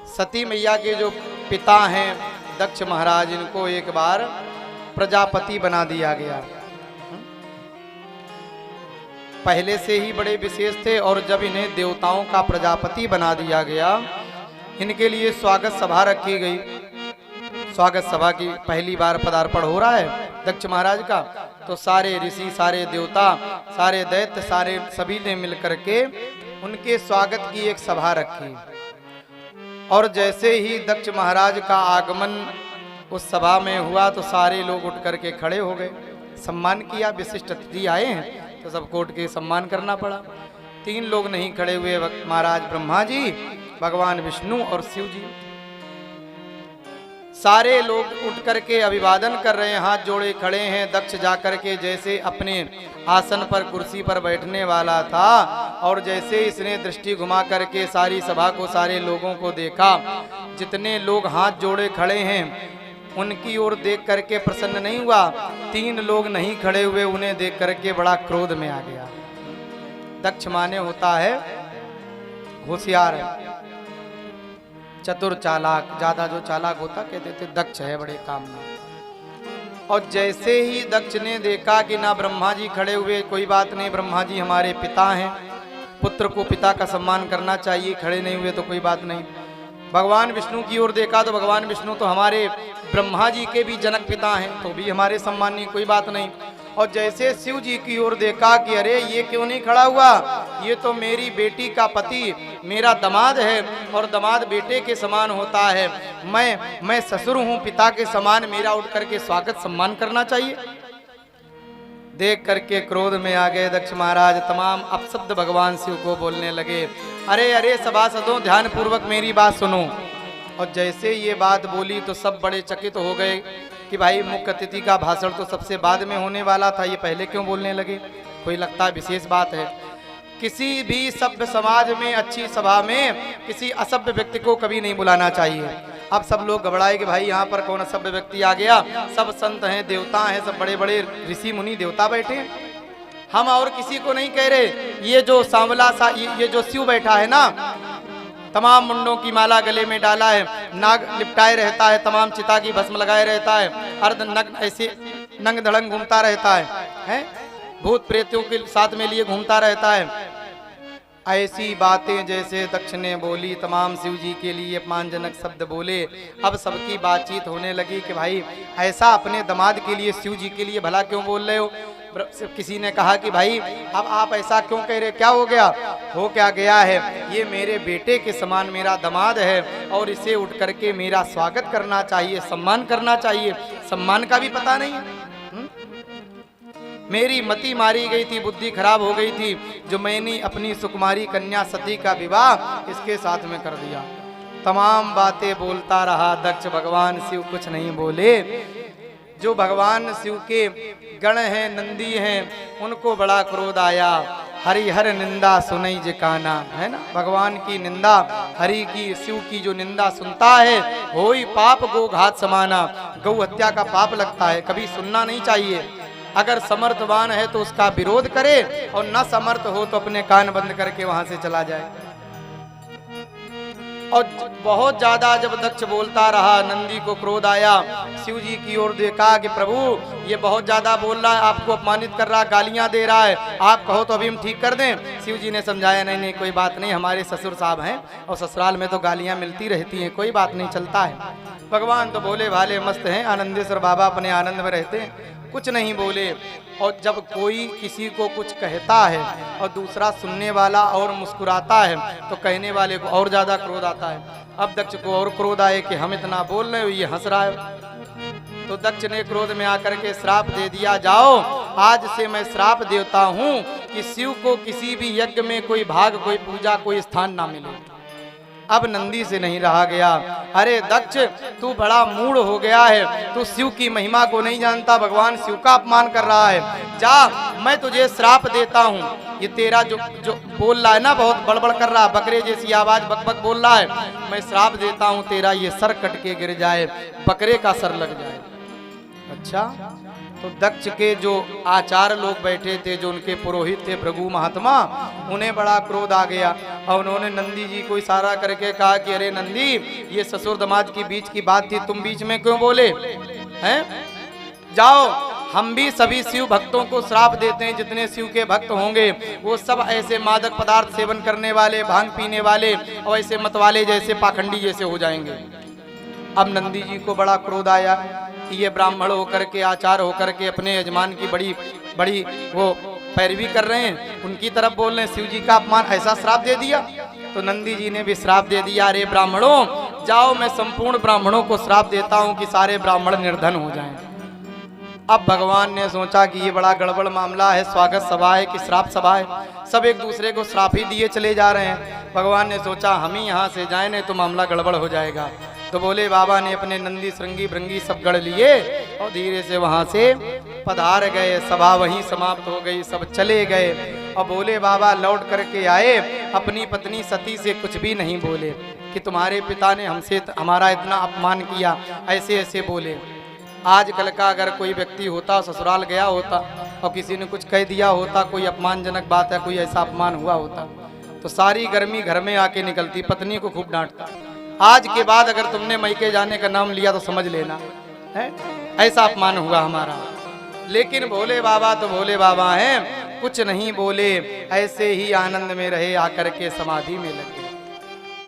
सती मैया के जो पिता हैं दक्ष महाराज, इनको एक बार प्रजापति बना दिया गया। पहले से ही बड़े विशेष थे और जब इन्हें देवताओं का प्रजापति बना दिया गया, इनके लिए स्वागत सभा रखी गई। स्वागत सभा की पहली बार पदार्पण हो रहा है दक्ष महाराज का, तो सारे ऋषि, सारे देवता, सारे दैत्य, सारे सभी ने मिलकर के उनके स्वागत की एक सभा रखी। और जैसे ही दक्ष महाराज का आगमन उस सभा में हुआ तो सारे लोग उठ करके खड़े हो गए, सम्मान किया। विशिष्ट अतिथि आए हैं तो सबको उठ के सम्मान करना पड़ा। 3 लोग नहीं खड़े हुए, महाराज ब्रह्मा जी, भगवान विष्णु और शिव जी। सारे लोग उठ करके अभिवादन कर रहे हैं, हाथ जोड़े खड़े हैं। दक्ष जाकर के जैसे अपने आसन पर, कुर्सी पर बैठने वाला था और जैसे इसने दृष्टि घुमा करके सारी सभा को, सारे लोगों को देखा, जितने लोग हाथ जोड़े खड़े हैं उनकी ओर देख करके प्रसन्न नहीं हुआ। 3 लोग नहीं खड़े हुए, उन्हें देख करके बड़ा क्रोध में आ गया। दक्ष माने होता है होशियार, चतुर, चालाक। ज्यादा जो चालाक होता कहते थे दक्ष है बड़े काम में। और जैसे ही दक्ष ने देखा कि ना ब्रह्मा जी खड़े हुए, कोई बात नहीं, ब्रह्मा जी हमारे पिता हैं, पुत्र को पिता का सम्मान करना चाहिए, खड़े नहीं हुए तो कोई बात नहीं। भगवान विष्णु की ओर देखा तो भगवान विष्णु तो हमारे ब्रह्मा जी के भी जनक पिता हैं, तो भी हमारे सम्मानीय, कोई बात नहीं। और जैसे शिव जी की ओर देखा कि अरे ये क्यों नहीं खड़ा हुआ, ये तो मेरी बेटी का पति, मेरा दामाद है और दामाद बेटे के समान होता है, मैं ससुर हूँ पिता के समान, मेरा उठ करके स्वागत सम्मान करना चाहिए। देख करके क्रोध में आ गए दक्ष महाराज, तमाम अपशब्द भगवान शिव को बोलने लगे। अरे अरे सभासदों, ध्यान पूर्वक मेरी बात सुनो। और जैसे ये बात बोली तो सब बड़े चकित हो गए कि भाई मुख्य अतिथि का भाषण तो सबसे बाद में होने वाला था, ये पहले क्यों बोलने लगे, कोई लगता है विशेष बात है। किसी भी सभ्य समाज में, अच्छी सभा में किसी असभ्य व्यक्ति को कभी नहीं बुलाना चाहिए। अब सब लोग घबराए कि भाई यहाँ पर कौन असभ्य व्यक्ति आ गया, सब संत हैं, देवता हैं, सब बड़े बड़े ऋषि मुनि देवता बैठे हैं, हम और किसी को नहीं कह रहे। ये जो सांवला सा, ये जो शिव बैठा है ना, तमाम मुंडों की माला गले में डाला है, नाग लिपटाए रहता है, तमाम चिता की भस्म लगाए रहता है, अर्ध नग्न ऐसे नंग धड़ंग घूमता रहता है, भूत प्रेतों के साथ में लिए घूमता रहता है। ऐसी बातें जैसे दक्ष ने बोली, तमाम शिव जी के लिए अपमानजनक शब्द बोले। अब सबकी बातचीत होने लगी कि भाई ऐसा अपने दामाद के लिए, शिव जी के लिए भला क्यों बोल रहे हो। किसी ने कहा कि भाई अब आप ऐसा क्यों कह रहे, क्या हो गया, हो क्या गया है, ये मेरे बेटे के समान मेरा दामाद है और इसे उठ करके मेरा स्वागत करना चाहिए, सम्मान करना चाहिए, सम्मान का भी पता नहीं है। मेरी मति मारी गई थी, बुद्धि खराब हो गई थी, जो मैंने अपनी सुकुमारी कन्या सती का विवाह इसके साथ में कर दिया। तमाम बातें बोलता रहा दक्ष, भगवान शिव कुछ नहीं बोले। जो भगवान शिव के गण हैं, नंदी हैं, उनको बड़ा क्रोध आया। हरिहर निंदा सुनई जिकाना, है ना, भगवान की निंदा, हरि की, शिव की जो निंदा सुनता है, होई पाप गो घात समाना, गौ हत्या का पाप लगता है, कभी सुनना नहीं चाहिए। अगर समर्थवान है तो उसका विरोध करे और न समर्थ हो तो अपने कान बंद करके वहां से चला जाए। और बहुत ज्यादा जब दक्ष बोलता रहा, नंदी को क्रोध आया, शिव जी की ओर देखा कि प्रभु ये बहुत ज्यादा बोल रहा है, आपको अपमानित कर रहा है, गालियां दे रहा है, आप कहो तो अभी हम ठीक कर दें। शिव जी ने समझाया, नहीं नहीं कोई बात नहीं, हमारे ससुर साहब हैं और ससुराल में तो गालियां मिलती रहती हैं, कोई बात नहीं, चलता है। भगवान तो भोले भाले मस्त हैं, आनंदेश्वर बाबा अपने आनंद में रहते हैं, कुछ नहीं बोले। और जब कोई किसी को कुछ कहता है और दूसरा सुनने वाला और मुस्कुराता है तो कहने वाले को और ज्यादा क्रोध आता है। अब दक्ष को और क्रोध आए कि हम इतना बोल रहे हो, ये हंस रहा है। तो दक्ष ने क्रोध में आकर के श्राप दे दिया, जाओ आज से मैं श्राप देता हूँ कि शिव को किसी भी यज्ञ में कोई भाग, कोई पूजा, कोई स्थान ना मिले। अब नंदी से नहीं रहा गया। अरे दक्ष, तू बड़ा मूढ़ हो गया है, तू शिव की महिमा को नहीं जानता, भगवान शिव का अपमान कर रहा है, जा मैं तुझे श्राप देता हूँ। ये तेरा जो बोल रहा है ना, बहुत बड़बड़ कर रहा है, बकरे जैसी आवाज बक बक बोल रहा है, मैं श्राप देता हूँ तेरा ये सर कट के गिर जाए, बकरे का सर लग जाए। अच्छा, तो दक्ष के जो आचार्य लोग बैठे थे, जो उनके पुरोहित थे भृगु महात्मा, उन्हें बड़ा क्रोध आ गया और उन्होंने नंदी जी को इशारा करके कहा कि अरे नंदी, ये ससुर दामाद की बीच की बात थी, तुम बीच में क्यों बोले हैं? जाओ, हम भी सभी शिव भक्तों को श्राप देते हैं, जितने शिव के भक्त होंगे वो सब ऐसे मादक पदार्थ सेवन करने वाले, भांग पीने वाले और ऐसे मतवाले जैसे पाखंडी जैसे हो जाएंगे। अब नंदी जी को बड़ा क्रोध आया कि ये ब्राह्मण होकर के, आचार होकर के अपने यजमान की बड़ी बड़ी वो पैरवी कर रहे हैं, उनकी तरफ बोल रहे हैं, शिव जी का अपमान, ऐसा श्राप दे दिया। तो नंदी जी ने भी श्राप दे दिया, अरे ब्राह्मणों जाओ, मैं संपूर्ण ब्राह्मणों को श्राप देता हूं कि सारे ब्राह्मण निर्धन हो जाएं। अब भगवान ने सोचा कि ये बड़ा गड़बड़ मामला है, स्वागत सभा है कि श्राप सभा है, सब एक दूसरे को श्राप ही दिए चले जा रहे हैं। भगवान ने सोचा हम ही यहाँ से जाए, नहीं तो मामला गड़बड़ हो जाएगा। तो बोले बाबा ने अपने नंदी श्रृंगी भृंगी सब गढ़ लिए और धीरे से वहां से पधार गए। सभा वहीं समाप्त हो गई, सब चले गए। और बोले बाबा लौट करके आए, अपनी पत्नी सती से कुछ भी नहीं बोले कि तुम्हारे पिता ने हमसे हमारा इतना अपमान किया, ऐसे ऐसे बोले। आजकल का अगर कोई व्यक्ति होता, ससुराल गया होता और किसी ने कुछ कह दिया होता, कोई अपमानजनक बात है, कोई ऐसा अपमान हुआ होता, तो सारी गर्मी घर में आके निकलती, पत्नी को खूब डांटता। आज के बाद अगर तुमने मैके जाने का नाम लिया तो समझ लेना है, ऐसा अपमान हुआ हमारा। लेकिन भोले बाबा तो भोले बाबा हैं, कुछ नहीं बोले, ऐसे ही आनंद में रहे, आकर के समाधि में लगे।